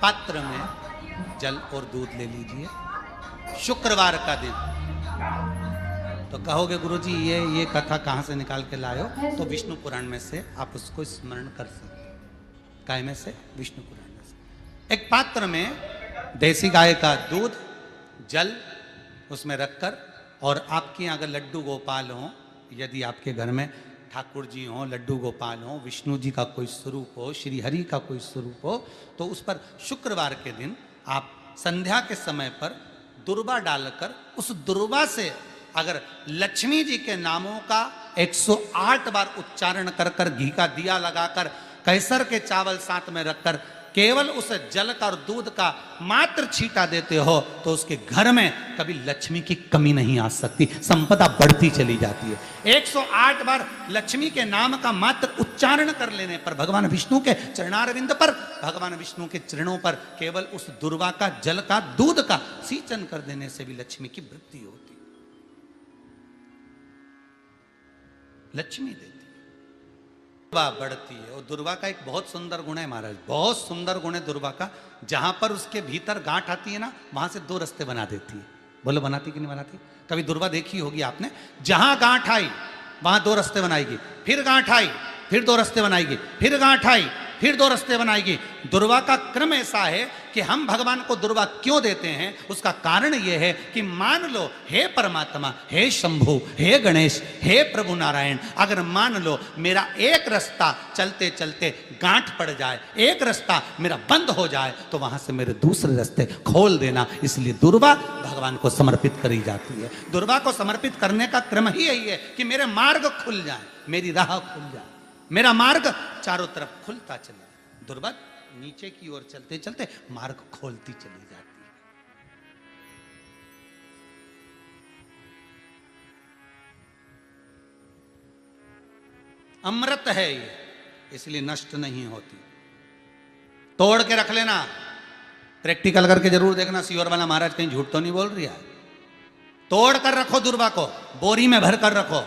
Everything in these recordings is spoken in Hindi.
पात्र में जल और दूध ले लीजिए। शुक्रवार का दिन। तो कहोगे गुरुजी ये कथा कहाँ से निकाल के लाए हो? तो विष्णु पुराण में से आप उसको स्मरण कर सकते हैं। काय में से? विष्णु पुराण में से। एक पात्र में देसी गाय का दूध, जल उसमें रखकर, और आपके यहाँ अगर लड्डू गोपाल हो, यदि आपके घर में ठाकुर जी हो, लड्डू गोपाल हो, विष्णु जी का कोई स्वरूप हो, श्री हरि का कोई स्वरूप हो, तो उस पर शुक्रवार के दिन आप संध्या के समय पर दुर्वा डालकर उस दुर्वा से अगर लक्ष्मी जी के नामों का 108 बार उच्चारण कर कर, घी का दिया लगाकर, कैसर के चावल साथ में रखकर केवल उस जल का और दूध का मात्र छींटा देते हो, तो उसके घर में कभी लक्ष्मी की कमी नहीं आ सकती, संपदा बढ़ती चली जाती है। 108 बार लक्ष्मी के नाम का मात्र उच्चारण कर लेने पर, भगवान विष्णु के चरणारविंद पर, भगवान विष्णु के चरणों पर केवल उस दुर्वा का, जल का, दूध का सींचन कर देने से भी लक्ष्मी की वृद्धि होती, लक्ष्मी देती है, दुर्वा बढ़ती है। और दुर्वा का एक बहुत सुंदर गुण है महाराज, बहुत सुंदर गुण है दुर्वा का। जहां पर उसके भीतर गांठ आती है ना, वहां से 2 रास्ते बना देती है। बोलो बनाती कि नहीं बनाती? कभी दुर्वा देखी होगी आपने? जहां गांठ आई वहां 2 रास्ते बनाएगी, फिर गांठ आई फिर 2 रास्ते बनाएगी, फिर गांठ आई फिर 2 रास्ते बनाएगी। दुर्वा का क्रम ऐसा है कि हम भगवान को दुर्वा क्यों देते हैं, उसका कारण यह है कि मान लो हे परमात्मा, हे शंभु, हे गणेश, हे प्रभु नारायण, अगर मान लो मेरा एक रास्ता चलते चलते गांठ पड़ जाए, एक रास्ता मेरा बंद हो जाए, तो वहां से मेरे दूसरे रास्ते खोल देना। इसलिए दुर्वा भगवान को समर्पित करी जाती है। दुर्वा को समर्पित करने का क्रम ही यही है कि मेरे मार्ग खुल जाए, मेरी राह खुल जाए, मेरा मार्ग चारों तरफ खुलता चले। दुर्वा नीचे की ओर चलते चलते मार्ग खोलती चली जाती है। अमृत है ये, इसलिए नष्ट नहीं होती। तोड़ के रख लेना, प्रैक्टिकल करके जरूर देखना, सीवर वाला महाराज कहीं झूठ तो नहीं बोल रही है। तोड़ कर रखो दुर्वा को, बोरी में भर कर रखो।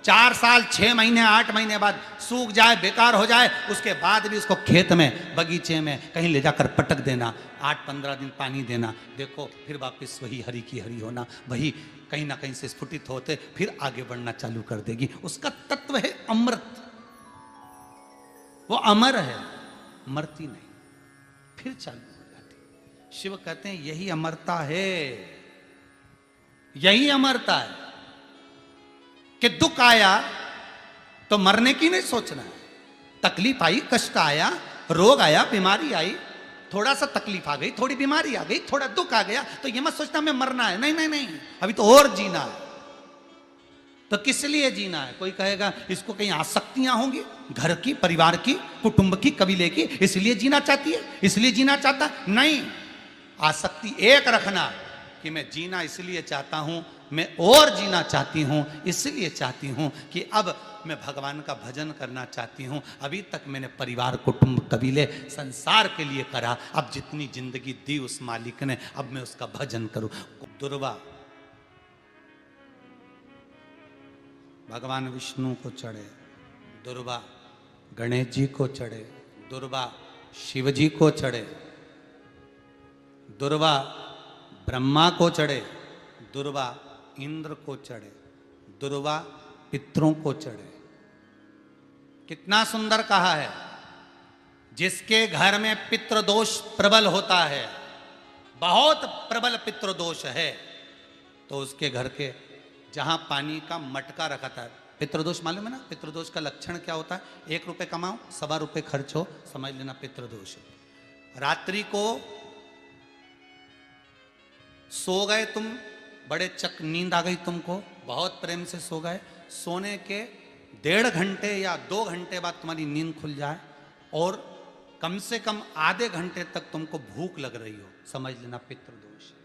4 साल, 6 महीने, 8 महीने बाद सूख जाए, बेकार हो जाए, उसके बाद भी उसको खेत में, बगीचे में कहीं ले जाकर पटक देना, 8-15 दिन पानी देना, देखो फिर वापस वही हरी की हरी होना, वही कहीं ना कहीं से स्फुटित होते फिर आगे बढ़ना चालू कर देगी। उसका तत्व है अमृत, वो अमर है, मरती नहीं, फिर चालू हो जाती। शिव कहते हैं यही अमरता है, यही अमरता है कि दुख आया तो मरने की नहीं सोचना है। तकलीफ आई, कष्ट आया, रोग आया, बीमारी आई, थोड़ा सा तकलीफ आ गई, थोड़ी बीमारी आ गई, थोड़ा दुख आ गया, तो ये मत सोचना हमें मरना है। नहीं नहीं नहीं, अभी तो और जीना है। तो किस लिए जीना है? कोई कहेगा इसको कहीं आसक्तियां होंगी, घर की, परिवार की, कुटुंब की, कबीले की, इसलिए जीना चाहती है, इसलिए जीना चाहता। नहीं, आसक्ति एक रखना कि मैं जीना इसलिए चाहता हूं, मैं और जीना चाहती हूं, इसलिए चाहती हूं कि अब मैं भगवान का भजन करना चाहती हूं। अभी तक मैंने परिवार, कुटुंब, कबीले, संसार के लिए करा, अब जितनी जिंदगी दी उस मालिक ने, अब मैं उसका भजन करूं। दुर्वा भगवान विष्णु को चढ़े, दुर्वा गणेश जी को चढ़े, दुर्वा शिव जी को चढ़े, दुर्वा ब्रह्मा को चढ़े, दुर्वा इंद्र को चढ़े, दुर्वा पितरों को चढ़े। कितना सुंदर कहा है। जिसके घर में पितृदोष प्रबल होता है, बहुत प्रबल पितृदोष है, तो उसके घर के जहां पानी का मटका रखा था, पितृदोष मालूम है ना? पितृदोष का लक्षण क्या होता है? 1 रुपए कमाओ, 1.25 रुपए खर्च हो, समझ लेना पितृदोष है। रात्रि को सो गए तुम, बड़े चक नींद आ गई तुमको, बहुत प्रेम से सो गए, सोने के 1.5 घंटे या 2 घंटे बाद तुम्हारी नींद खुल जाए और कम से कम आधे घंटे तक तुमको भूख लग रही हो, समझ लेना पितृदोष है।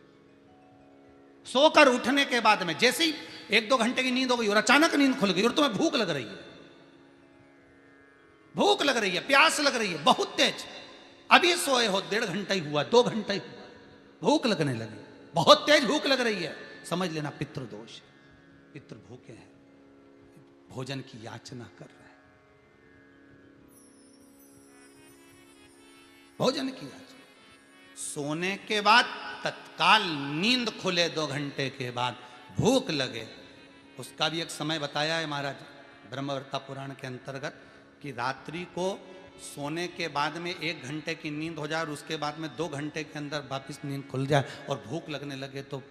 सोकर उठने के बाद में जैसे ही 1-2 घंटे की नींद हो गई और अचानक नींद खुल गई और तुम्हें भूख लग रही है, भूख लग रही है, प्यास लग रही है बहुत तेज, अभी सोए हो, 1.5 घंटा ही हुआ, 2 घंटा ही हुआ, भूख लगने लगी, बहुत तेज भूख लग रही है, समझ लेना पितृदोष है। पितृ भूखे हैं, भोजन की याचना कर रहे हैं, भोजन की याचना। सोने के बाद तत्काल नींद खुले 2 घंटे के बाद भूख लगे, उसका भी एक समय बताया है महाराज ब्रह्मवर्ता पुराण के अंतर्गत कि रात्रि को सोने के बाद में 1 घंटे की नींद हो जाए और उसके बाद में 2 घंटे के अंदर वापिस नींद खुल जाए और भूख लगने लगे तो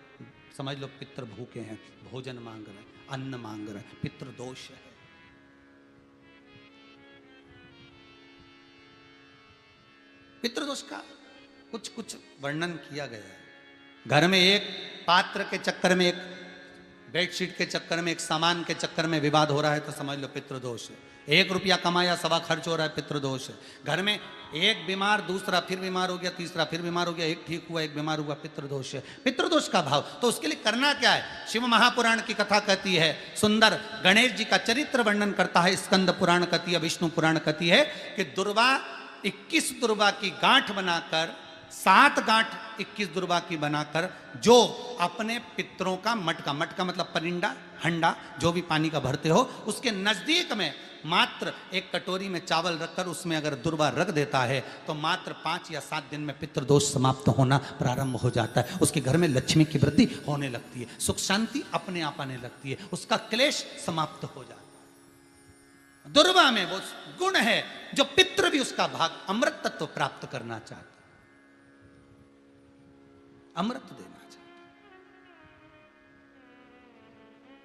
समझ लो पितृ भूखे हैं, भोजन मांग रहे हैं, अन्न मांग रहे हैं, पितृ दोष है। पितृदोष का कुछ कुछ वर्णन किया गया है। घर में एक पात्र के चक्कर में, एक बेडशीट के चक्कर में, एक सामान के चक्कर में विवाद हो रहा है तो समझ लो पितृदोष है। 1 रुपया कमाया 1.25 खर्च हो रहा है, पितृदोष है। घर में एक बीमार, दूसरा फिर बीमार हो गया, तीसरा फिर बीमार हो गया, एक ठीक हुआ, एक बीमार हुआ, पितृदोष है। पितृदोष का भाव तो उसके लिए करना क्या है? शिव महापुराण की कथा कहती है, सुंदर गणेश जी का चरित्र वर्णन करता है, स्कंद पुराण कहती है, विष्णु पुराण कहती है कि दुर्वा 21 दुर्वा की गांठ बनाकर, 7 गांठ 21 दुर्वा की बनाकर जो अपने पितरों का मटका, मटका मतलब परिंदा, हंडा जो भी पानी का भरते हो, उसके नजदीक में मात्र एक कटोरी में चावल रखकर उसमें अगर दुर्वा रख देता है तो मात्र 5 या 7 दिन में पितृदोष समाप्त होना प्रारंभ हो जाता है। उसके घर में लक्ष्मी की वृद्धि होने लगती है, सुख शांति अपने आप आने लगती है, उसका क्लेश समाप्त हो जाता है। दुर्वा में वो गुण है जो पितृ भी उसका भाग अमृत तत्व प्राप्त करना चाहता, अमृत देना चाहता।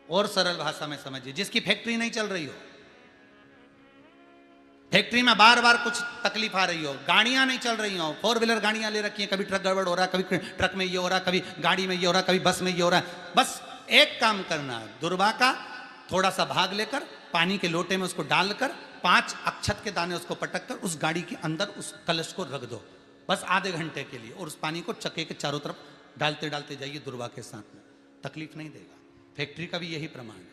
और सरल भाषा में समझिए, जिसकी फैक्ट्री नहीं चल रही हो, फैक्ट्री में बार बार कुछ तकलीफ आ रही हो, गाड़ियां नहीं चल रही हो, 4 व्हीलर गाड़ियां ले रखी हैं, कभी ट्रक गड़बड़ हो रहा है, कभी ट्रक में ये हो रहा है, कभी गाड़ी में ये हो रहा है, कभी बस में ये हो रहा है, बस एक काम करना है, दुर्वा का थोड़ा सा भाग लेकर पानी के लोटे में उसको डालकर 5 अक्षत के दाने उसको पटक कर उस गाड़ी के अंदर उस कलश को रख दो, बस आधे घंटे के लिए, और उस पानी को चक्के के चारों तरफ डालते डालते जाइए दुर्वा के साथ में, तकलीफ नहीं देगा। फैक्ट्री का भी यही प्रमाण है।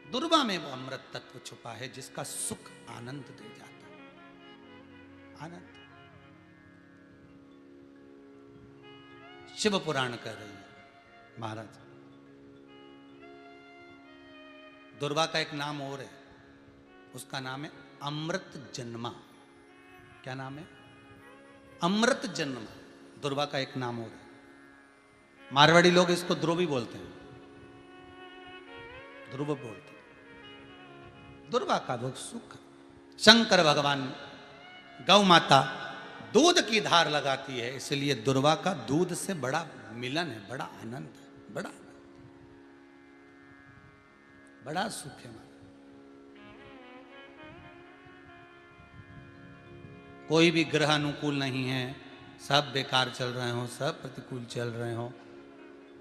दुर्वा में वो अमृत तत्व छुपा है जिसका सुख आनंद दे जाता है, आनंद। शिव पुराण कह रही है महाराज, दुर्वा का एक नाम और है, उसका नाम है अमृत जन्मा। क्या नाम है? अमृत जन्मा, दुर्वा का एक नाम और है। मारवाड़ी लोग इसको ध्रुवी बोलते हैं, ध्रुव बोलते हैं। दुर्वा का वो सुख, शंकर भगवान गौ माता दूध की धार लगाती है, इसलिए दुर्वा का दूध से बड़ा मिलन है, बड़ा आनंद है, बड़ा बड़ा सुख है। कोई भी ग्रह अनुकूल नहीं है, सब बेकार चल रहे हो, सब प्रतिकूल चल रहे हो,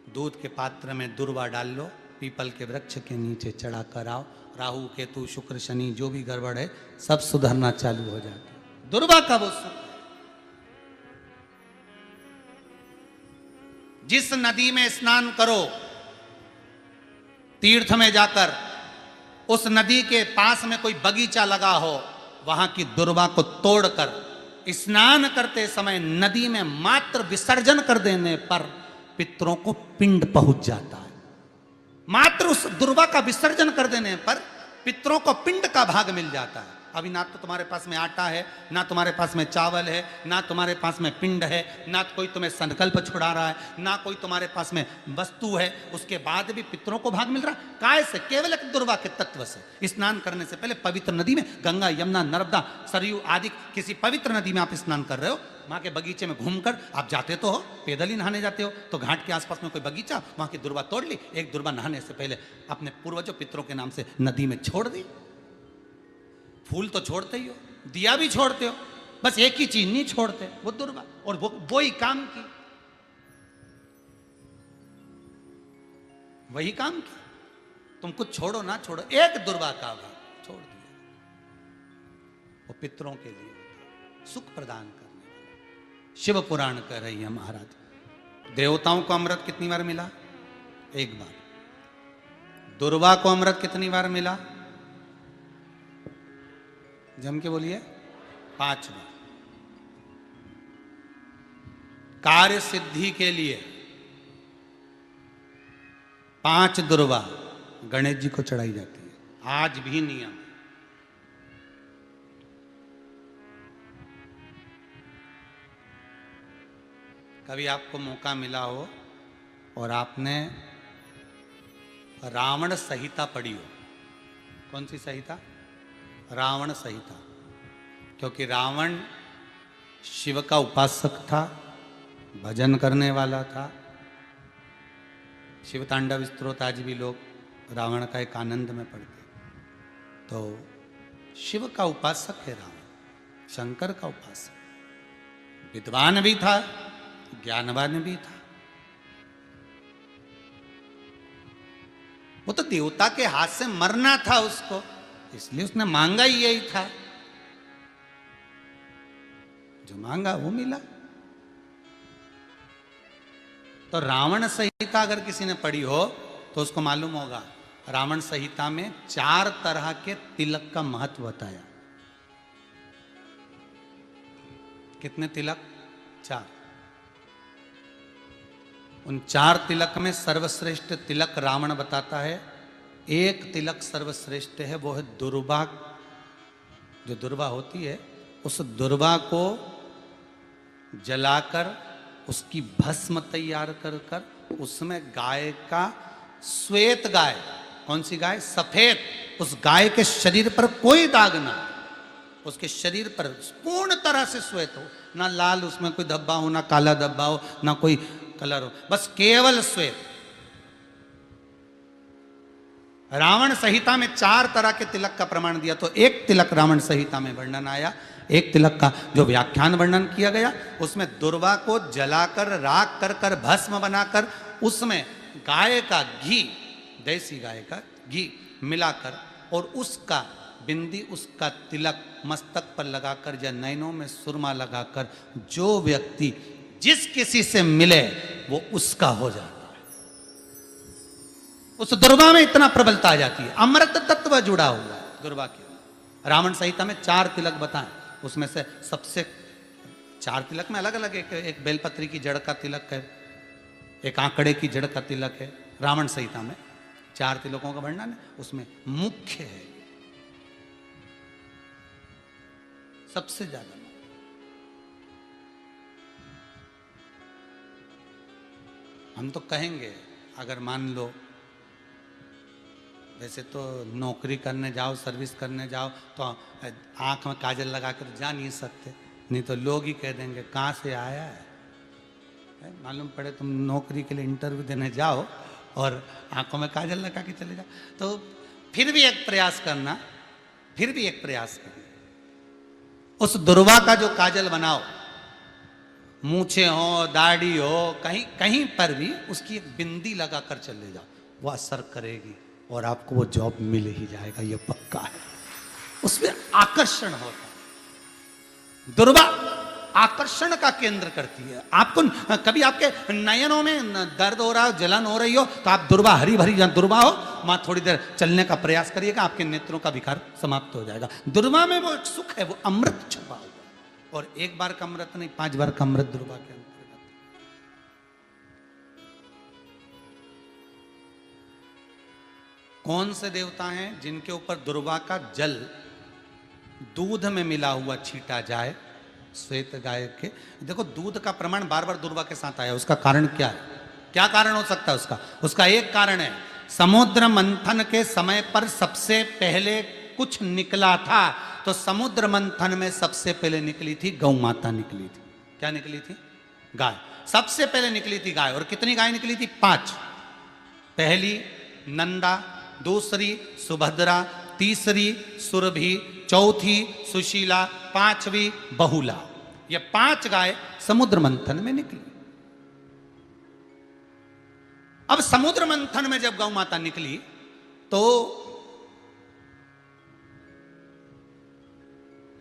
दूध के पात्र में दुर्वा डाल लो, पीपल के वृक्ष के नीचे चढ़ा कर आओ, राहु केतु शुक्र शनि जो भी गड़बड़ है सब सुधरना चालू हो जाता है। दुर्वा का वो सुख। जिस नदी में स्नान करो, तीर्थ में जाकर उस नदी के पास में कोई बगीचा लगा हो, वहां की दुर्वा को तोड़कर स्नान करते समय नदी में मात्र विसर्जन कर देने पर पितरों को पिंड पहुंच जाता है। मात्र उस दुर्वा का विसर्जन कर देने पर पितरों को पिंड का भाग मिल जाता है। अभी ना तो तुम्हारे पास में आटा है, ना तुम्हारे पास में चावल है, ना तुम्हारे पास में पिंड है, ना कोई तुम्हें संकल्प छुड़ा रहा है, ना कोई तुम्हारे पास में वस्तु है, उसके बाद भी पितरों को भाग मिल रहा है। काय से? केवल एक दुर्वा के तत्व से। स्नान करने से पहले पवित्र नदी में, गंगा यमुना नर्मदा सरयू आदि किसी पवित्र नदी में आप स्नान कर रहे हो, वहां के बगीचे में घूमकर आप जाते तो हो, पैदल ही नहाने जाते हो, तो घाट के आसपास में कोई बगीचा, वहां की दुर्वा तोड़ ली, एक दुर्वा नहाने से पहले अपने पूर्वजों पितरों के नाम से नदी में छोड़ दी। फूल तो छोड़ते ही हो, दिया भी छोड़ते हो, बस एक ही चीज नहीं छोड़ते, वो दुर्वा, और वो ही काम की, वही काम की। तुम कुछ छोड़ो ना छोड़ो, एक दुर्वा का भाग छोड़ दिया, वो पितरों के लिए सुख प्रदान करने वाला। शिव पुराण कह रही है महाराज, देवताओं को अमृत कितनी बार मिला? 1 बार। दुर्वा को अमृत कितनी बार मिला? जम के बोलिए, 5 बार। कार्य सिद्धि के लिए 5 दुर्वा गणेश जी को चढ़ाई जाती है, आज भी नियम। कभी आपको मौका मिला हो और आपने रावण संहिता पढ़ी हो। कौन सी संहिता? रावण संहिता। क्योंकि रावण शिव का उपासक था, भजन करने वाला था। शिव तांडव स्तोत्र आज भी लोग रावण का एक आनंद में पढ़ते। तो शिव का उपासक है रावण, शंकर का उपासक। विद्वान भी था, ज्ञानवान भी था। वो तो देवता के हाथ से मरना था उसको, इसलिए उसने मांगा ही यही था। जो मांगा वो मिला। तो रावण संहिता अगर किसी ने पढ़ी हो तो उसको मालूम होगा, रावण संहिता में 4 तरह के तिलक का महत्व बताया। कितने तिलक? 4। उन 4 तिलक में सर्वश्रेष्ठ तिलक रावण बताता है। एक तिलक सर्वश्रेष्ठ है, वो है दुर्वा। जो दुर्वा होती है, उस दुर्वा को जलाकर उसकी भस्म तैयार कर कर उसमें गाय का श्वेत गाय, कौन सी गाय? सफेद। उस गाय के शरीर पर कोई दाग ना, उसके शरीर पर पूर्ण तरह से श्वेत हो, ना लाल उसमें कोई धब्बा हो, ना काला धब्बा हो, ना कोई कलर हो, बस केवल श्वेत। रावण संहिता में 4 तरह के तिलक का प्रमाण दिया। तो एक तिलक रावण संहिता में वर्णन आया, एक तिलक का जो व्याख्यान वर्णन किया गया, उसमें दुर्वा को जलाकर राख कर कर भस्म बनाकर उसमें गाय का घी, देसी गाय का घी मिलाकर और उसका बिंदी, उसका तिलक मस्तक पर लगाकर या नैनों में सुरमा लगाकर जो व्यक्ति जिस किसी से मिले वो उसका हो जाता है। उस दुर्वा में इतना प्रबलता आ जाती है, अमृत तत्व जुड़ा हुआ है दुर्वा के। रावण संहिता में 4 तिलक बताएं, उसमें से सबसे 4 तिलक में अलग अलग, एक बेलपत्री की जड़ का तिलक है, एक आंकड़े की जड़ का तिलक है। रावण संहिता में 4 तिलकों का वर्णन है, उसमें मुख्य है सबसे ज्यादा। हम तो कहेंगे, अगर मान लो वैसे तो नौकरी करने जाओ, सर्विस करने जाओ तो आंख में काजल लगा कर जा नहीं सकते, नहीं तो लोग ही कह देंगे कहाँ से आया है। मालूम पड़े तुम नौकरी के लिए इंटरव्यू देने जाओ और आंखों में काजल लगा के चले जाओ, तो फिर भी एक प्रयास करना, फिर भी एक प्रयास करना, उस दुर्वा का जो काजल बनाओ, मूछे हो, दाढ़ी हो, कहीं कहीं पर भी उसकी एक बिंदी लगा कर चले जाओ, वो असर करेगी और आपको वो जॉब मिल ही जाएगा, ये पक्का है। उसमें आकर्षण होता है। दुर्वा आकर्षण का केंद्र करती है। आपको कभी आपके नयनों में दर्द हो रहा हो, जलन हो रही हो, तो आप दुर्वा, हरी भरी दुर्वा हो, वहां थोड़ी देर चलने का प्रयास करिएगा, आपके नेत्रों का विकार समाप्त हो जाएगा। दुर्वा में वो एक सुख है, वो अमृत छुपा हुआ, और एक बार का अमृत नहीं, 5 बार का अमृत दुर्वा के अंतर्गत। कौन से देवता हैं जिनके ऊपर दुर्वा का जल दूध में मिला हुआ छीटा जाए? श्वेत गाय के। देखो दूध का प्रमाण बार बार दुर्वा के साथ आया, उसका कारण क्या है? क्या कारण हो सकता है उसका? उसका एक कारण है, समुद्र मंथन के समय पर सबसे पहले कुछ निकला था, तो समुद्र मंथन में सबसे पहले निकली थी गौ माता निकली थी। क्या निकली थी? गाय। सबसे पहले निकली थी गाय। और कितनी गाय निकली थी? 5। पहली नंदा, दूसरी सुभद्रा, तीसरी सुरभि, चौथी सुशीला, 5वीं बहुला। ये 5 गाय समुद्र मंथन में निकली। अब समुद्र मंथन में जब गौ माता निकली तो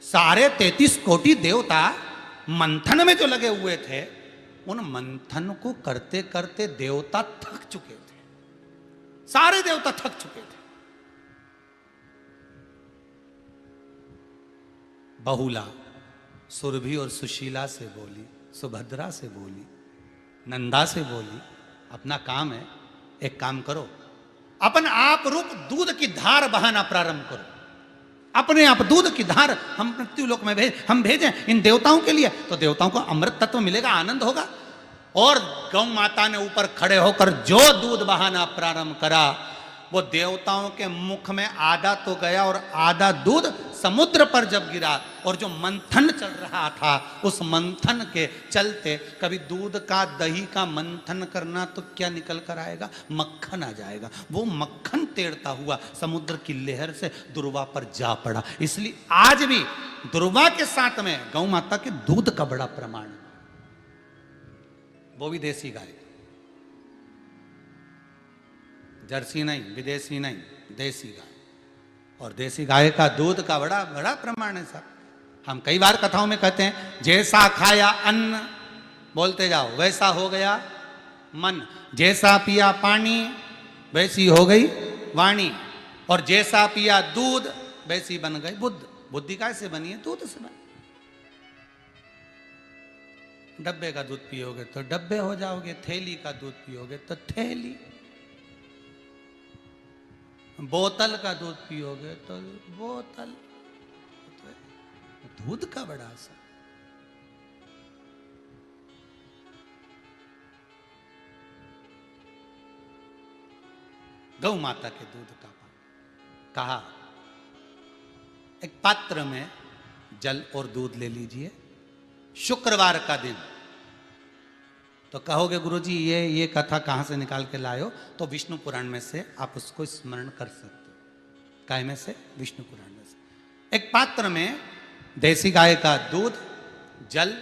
सारे 33 कोटि देवता मंथन में जो लगे हुए थे, उन मंथन को करते करते देवता थक चुके थे। सारे देवता थक चुके थे। बहुला सुरभि और सुशीला से बोली, सुभद्रा से बोली, नंदा से बोली, अपना काम है, एक काम करो, अपन आप रूप दूध की धार बहाना प्रारंभ करो। अपने आप दूध की धार हम मृत्यु लोक में हम भेजें इन देवताओं के लिए, तो देवताओं को अमृत तत्व मिलेगा, आनंद होगा। और गौ माता ने ऊपर खड़े होकर जो दूध बहाना प्रारंभ करा, वो देवताओं के मुख में आधा तो गया और आधा दूध समुद्र पर जब गिरा, और जो मंथन चल रहा था उस मंथन के चलते, कभी दूध का दही का मंथन करना तो क्या निकल कर आएगा, मक्खन आ जाएगा। वो मक्खन तैरता हुआ समुद्र की लहर से दुर्वा पर जा पड़ा। इसलिए आज भी दुर्वा के साथ में गौ माता के दूध का बड़ा प्रमाण, वो भी देसी गाय, जर्सी नहीं, विदेशी नहीं, देसी गाय। और देसी गाय का दूध का बड़ा बड़ा प्रमाण है साहब। हम कई बार कथाओं में कहते हैं, जैसा खाया अन्न, बोलते जाओ, वैसा हो गया मन, जैसा पिया पानी वैसी हो गई वाणी, और जैसा पिया दूध वैसी बन गई बुद्ध। बुद्धि कैसे बनी है? दूध से बनी। डब्बे का दूध पियोगे तो डब्बे हो जाओगे, थैली का दूध पियोगे तो थैली, बोतल का दूध पियोगे तो बोतल। दूध का बड़ा असर। गौ माता के दूध का पान। कहा, एक पात्र में जल और दूध ले लीजिए, शुक्रवार का दिन। तो कहोगे गुरुजी ये कथा कहाँ से निकाल के लाए हो? तो विष्णु पुराण में से आप उसको स्मरण कर सकते हो। काय में से? विष्णु पुराण में से। एक पात्र में देसी गाय का दूध, जल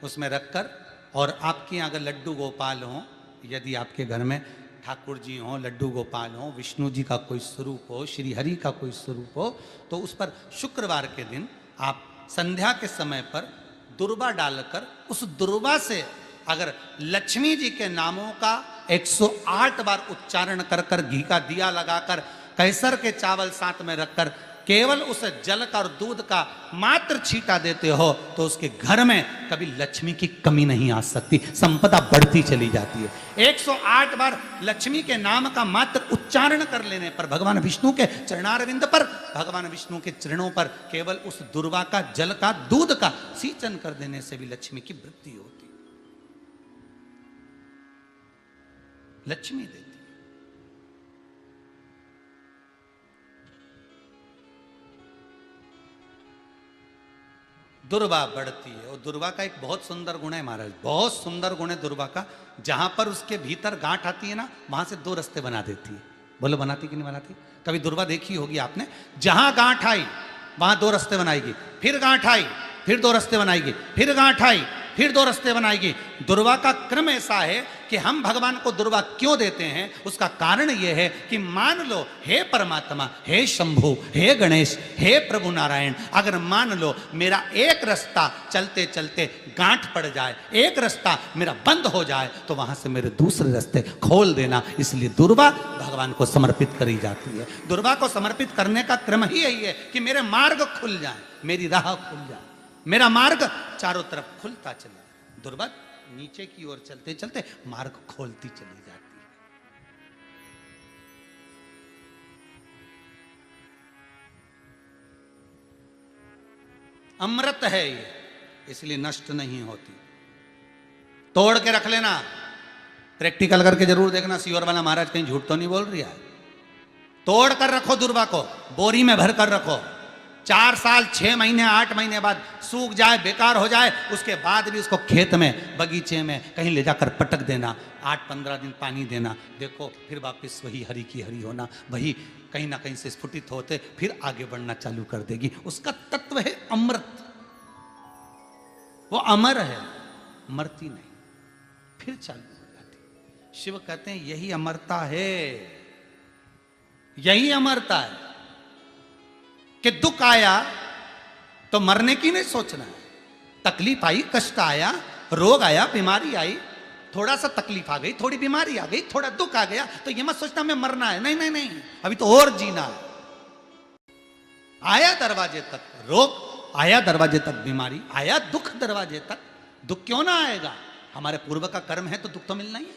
उसमें रखकर, और आपके अगर लड्डू गोपाल हो, यदि आपके घर में ठाकुर जी हो, लड्डू गोपाल हो, विष्णु जी का कोई स्वरूप हो, श्री हरि का कोई स्वरूप हो, तो उस पर शुक्रवार के दिन आप संध्या के समय पर दुर्वा डालकर, उस दुर्वा से अगर लक्ष्मी जी के नामों का 108 बार उच्चारण कर कर, घी का दिया लगाकर, कैसर के चावल साथ में रखकर, केवल उस जल का और दूध का मात्र छींटा देते हो, तो उसके घर में कभी लक्ष्मी की कमी नहीं आ सकती, संपदा बढ़ती चली जाती है। 108 बार लक्ष्मी के नाम का मात्र उच्चारण कर लेने पर, भगवान विष्णु के चरणारविंद पर, भगवान विष्णु के चरणों पर केवल उस दुर्वा का जल का दूध का सींचन कर देने से भी लक्ष्मी की वृद्धि होती, लक्ष्मी देती। दुर्वा बढ़ती है, और दुर्वा का एक बहुत सुंदर गुण है महाराज, बहुत सुंदर गुण है दुर्वा का। जहां पर उसके भीतर गांठ आती है ना, वहां से 2 रास्ते बना देती है। बोलो बनाती कि नहीं बनाती? कभी दुर्वा देखी होगी आपने, जहां गांठ आई वहां 2 रास्ते बनाएगी, फिर गांठ आई फिर 2 रास्ते बनाएगी, फिर गांठ आई फिर 2 रास्ते बनाएगी। दुर्वा का क्रम ऐसा है कि हम भगवान को दुर्वा क्यों देते हैं, उसका कारण यह है कि मान लो, हे परमात्मा, हे शंभु, हे गणेश, हे प्रभु नारायण, अगर मान लो मेरा एक रास्ता चलते चलते गांठ पड़ जाए, एक रास्ता मेरा बंद हो जाए, तो वहां से मेरे दूसरे रास्ते खोल देना। इसलिए दुर्वा भगवान को समर्पित करी जाती है। दुर्वा को समर्पित करने का क्रम ही यही है कि मेरे मार्ग खुल जाए, मेरी राह खुल जाए, मेरा मार्ग चारों तरफ खुलता चले। दुर्वा नीचे की ओर चलते चलते मार्ग खोलती चली जाती है। अमृत है ये, इसलिए नष्ट नहीं होती। तोड़ के रख लेना, प्रैक्टिकल करके जरूर देखना, सीवर वाला महाराज कहीं झूठ तो नहीं बोल रही है। तोड़ कर रखो दुर्वा को, बोरी में भर कर रखो, 4 साल 6 महीने 8 महीने बाद सूख जाए, बेकार हो जाए, उसके बाद भी उसको खेत में, बगीचे में कहीं ले जाकर पटक देना, 8-15 दिन पानी देना, देखो फिर वापस वही हरी की हरी होना, वही कहीं ना कहीं से स्फुटित होते फिर आगे बढ़ना चालू कर देगी। उसका तत्व है अमृत, वो अमर है, मरती नहीं, फिर चालू हो जाती। शिव कहते हैं यही अमरता है, यही अमरता है कि दुख आया तो मरने की नहीं सोचना है। तकलीफ आई, कष्ट आया, रोग आया, बीमारी आई, थोड़ा सा तकलीफ आ गई, थोड़ी बीमारी आ गई, थोड़ा दुख आ गया, तो ये मत सोचना मैं मरना है। नहीं नहीं नहीं, अभी तो और जीना है। आया दरवाजे तक रोग, आया दरवाजे तक बीमारी, आया दुख दरवाजे तक, दुख क्यों ना आएगा? हमारे पूर्व का कर्म है तो दुख तो मिलना ही है।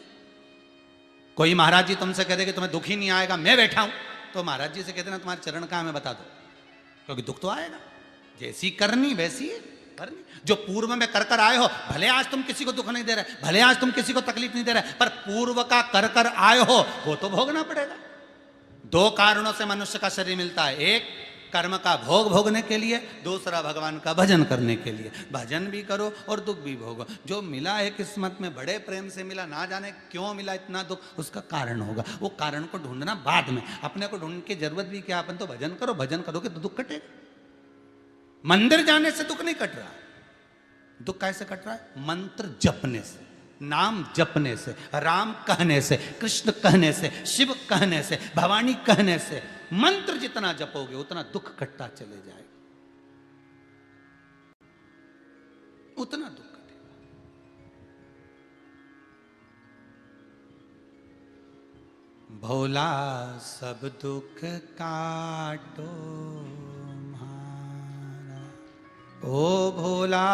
कोई महाराज जी तुमसे कह दे कि तुम्हें दुख ही नहीं आएगा, मैं बैठा हूं, तो महाराज जी से कहते ना तुम्हारे चरण कहां, हमें बता दो, क्योंकि दुख तो आएगा। जैसी करनी वैसी जो पूर्व में कर कर आए हो, भले आज तुम किसी को दुख नहीं दे रहे, भले आज तुम किसी को तकलीफ नहीं दे रहे, पर पूर्व का कर कर आए हो वो तो भोगना पड़ेगा। दो कारणों से मनुष्य का शरीर मिलता है, एक कर्म का भोग भोगने के लिए, दूसरा भगवान का भजन करने के लिए। भजन भी करो और दुख भी भोगो। जो मिला है किस्मत में, बड़े प्रेम से मिला, ना जाने क्यों मिला इतना दुख, उसका कारण होगा। वो कारण को ढूंढना बाद में, अपने को ढूंढने की जरूरत भी क्या, अपन तो भजन करो, भजन करोगे तो दुख कटेगा। मंदिर जाने से दुख नहीं कट रहा, दुख कैसे कट रहा है? मंत्र जपने से, नाम जपने से, राम कहने से, कृष्ण कहने से, शिव कहने से, भवानी कहने से। मंत्र जितना जपोगे उतना दुख कटता चले जाएगा, उतना दुख कटेगा। भोला सब दुख काटो हमारा, ओ भोला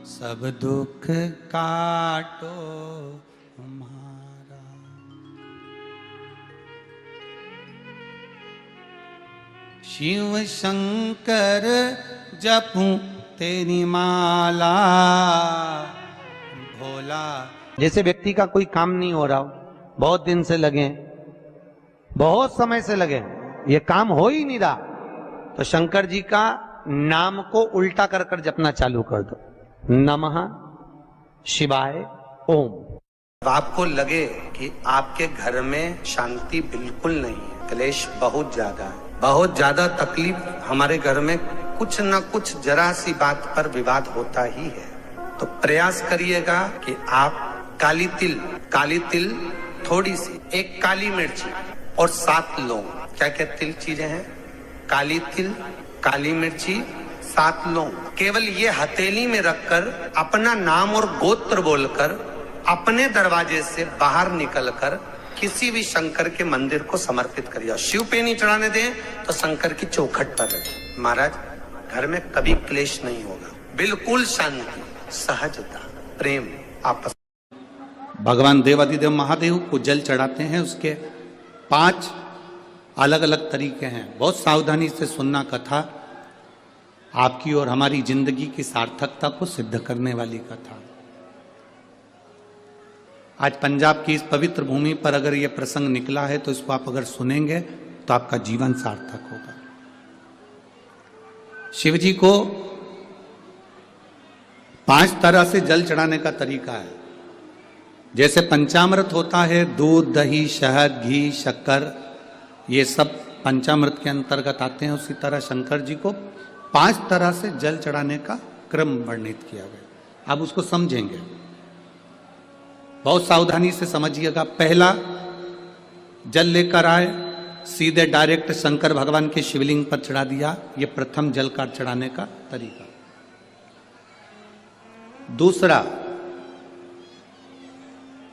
सब दुख काटो हमारा। शिव शंकर जपूं तेरी माला, भोला। जैसे व्यक्ति का कोई काम नहीं हो रहा हो, बहुत दिन से लगे, बहुत समय से लगे, ये काम हो ही नहीं रहा, तो शंकर जी का नाम को उल्टा कर कर जपना चालू कर दो। नमः शिवाय ओम। आपको लगे कि आपके घर में शांति बिल्कुल नहीं है, क्लेश बहुत ज्यादा है, बहुत ज्यादा तकलीफ, हमारे घर में कुछ न कुछ जरा सी बात पर विवाद होता ही है, तो प्रयास करिएगा कि आप काली तिल थोड़ी सी, एक काली मिर्ची और 7 लौंग, क्या क्या तिल चीजें हैं, काली तिल, काली मिर्ची, 7 लौंग, केवल ये हथेली में रखकर अपना नाम और गोत्र बोलकर अपने दरवाजे से बाहर निकलकर किसी भी शंकर के मंदिर को समर्पित करिए। शिव पे नहीं चढ़ाने दें तो शंकर की चौखट पर रखें। महाराज, घर में कभी क्लेश नहीं होगा, बिल्कुल शांति, सहजता, प्रेम आपस। भगवान देवाधिदेव महादेव को जल चढ़ाते हैं, उसके 5 अलग अलग तरीके हैं। बहुत सावधानी से सुनना कथा, आपकी और हमारी जिंदगी की सार्थकता को सिद्ध करने वाली कथा। आज पंजाब की इस पवित्र भूमि पर अगर यह प्रसंग निकला है तो इसको आप अगर सुनेंगे तो आपका जीवन सार्थक होगा। शिव जी को 5 तरह से जल चढ़ाने का तरीका है। जैसे पंचामृत होता है, दूध, दही, शहद, घी, शक्कर, ये सब पंचामृत के अंतर्गत आते हैं, उसी तरह शंकर जी को 5 तरह से जल चढ़ाने का क्रम वर्णित किया गया। आप उसको समझेंगे, बहुत सावधानी से समझिएगा। पहला, जल लेकर आए, सीधे डायरेक्ट शंकर भगवान के शिवलिंग पर चढ़ा दिया, ये प्रथम जल का चढ़ाने का तरीका। दूसरा,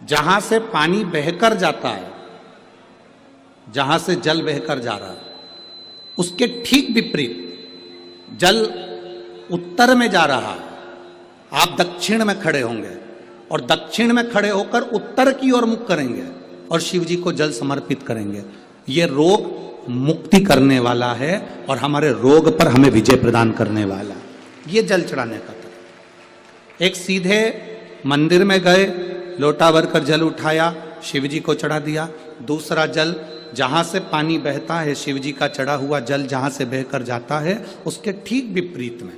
जहां से पानी बहकर जाता है, जहां से जल बहकर जा रहा है, उसके ठीक विपरीत जल उत्तर में जा रहा है, आप दक्षिण में खड़े होंगे और दक्षिण में खड़े होकर उत्तर की ओर मुख करेंगे और शिव जी को जल समर्पित करेंगे। ये रोग मुक्ति करने वाला है और हमारे रोग पर हमें विजय प्रदान करने वाला है। ये जल चढ़ाने का तरीका। एक, सीधे मंदिर में गए, लोटा भर कर जल उठाया, शिव जी को चढ़ा दिया। दूसरा जल, जहां से पानी बहता है, शिव जी का चढ़ा हुआ जल जहां से बहकर जाता है, उसके ठीक विपरीत में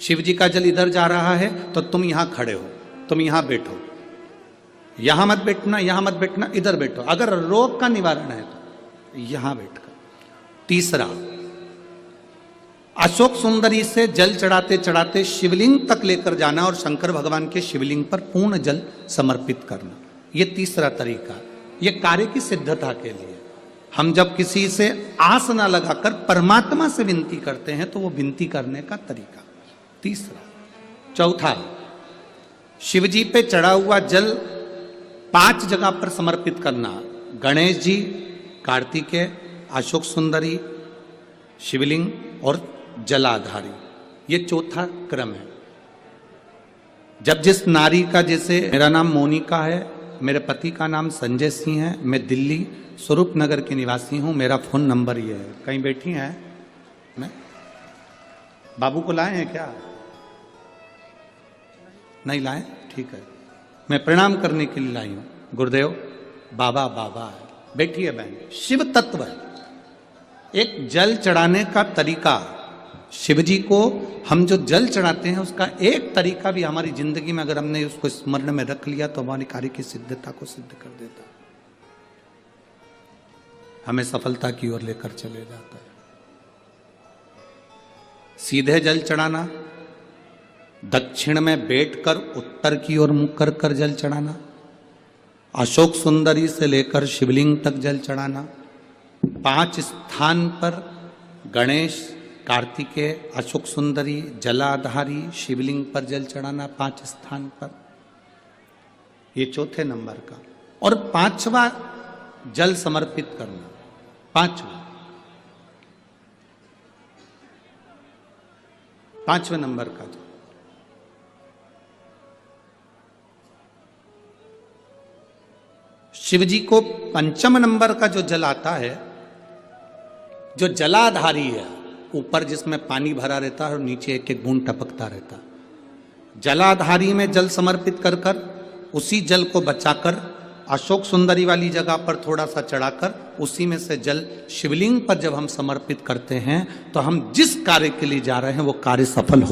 शिव जी का जल इधर जा रहा है तो तुम यहां खड़े हो, तुम यहां बैठो, यहां मत बैठना, यहां मत बैठना, इधर बैठो। अगर रोग का निवारण है तो यहां बैठकर। तीसरा, अशोक सुंदरी से जल चढ़ाते चढ़ाते शिवलिंग तक लेकर जाना और शंकर भगवान के शिवलिंग पर पूर्ण जल समर्पित करना। यह तीसरा तरीका, यह कार्य की सिद्धता के लिए। हम जब किसी से आस न लगाकर परमात्मा से विनती करते हैं तो वो विनती करने का तरीका। तीसरा। चौथा, शिव जी पे चढ़ा हुआ जल 5 जगह पर समर्पित करना। गणेश जी, कार्तिकेय, अशोक सुंदरी, शिवलिंग और जलाधारी। ये चौथा क्रम है। जब जिस नारी का, जैसे मेरा नाम मोनिका है, मेरे पति का नाम संजय सिंह है, मैं दिल्ली स्वरूप नगर की निवासी हूं, मेरा फोन नंबर ये है। कहीं बैठी हैं? मैं बाबू को लाए हैं क्या? नहीं लाए? ठीक है, मैं प्रणाम करने के लिए लाई हूं। गुरुदेव बाबा बाबा है, बैठिए बहन। शिव तत्व है, एक जल चढ़ाने का तरीका। शिव जी को हम जो जल चढ़ाते हैं उसका एक तरीका भी हमारी जिंदगी में अगर हमने उसको स्मरण में रख लिया तो हमारी कार्य की सिद्धता को सिद्ध कर देता, हमें सफलता की ओर लेकर चले जाता है। सीधे जल चढ़ाना, दक्षिण में बैठकर उत्तर की ओर मुख कर कर जल चढ़ाना, अशोक सुंदरी से लेकर शिवलिंग तक जल चढ़ाना, 5 स्थान पर गणेश, कार्तिकेय, अशोक सुंदरी, जलाधारी, शिवलिंग पर जल चढ़ाना 5 स्थान पर, ये चौथे नंबर का। और 5वां जल समर्पित करना, 5वें नंबर का जल। शिव जी को 5म नंबर का जो जल आता है, जो जलाधारी है, ऊपर जिसमें पानी भरा रहता है और नीचे एक एक बूंद टपकता रहता, जलाधारी में जल समर्पित कर कर उसी जल को बचाकर अशोक सुंदरी वाली जगह पर थोड़ा सा चढ़ाकर उसी में से जल शिवलिंग पर जब हम समर्पित करते हैं तो हम जिस कार्य के लिए जा रहे हैं वो कार्य सफल हो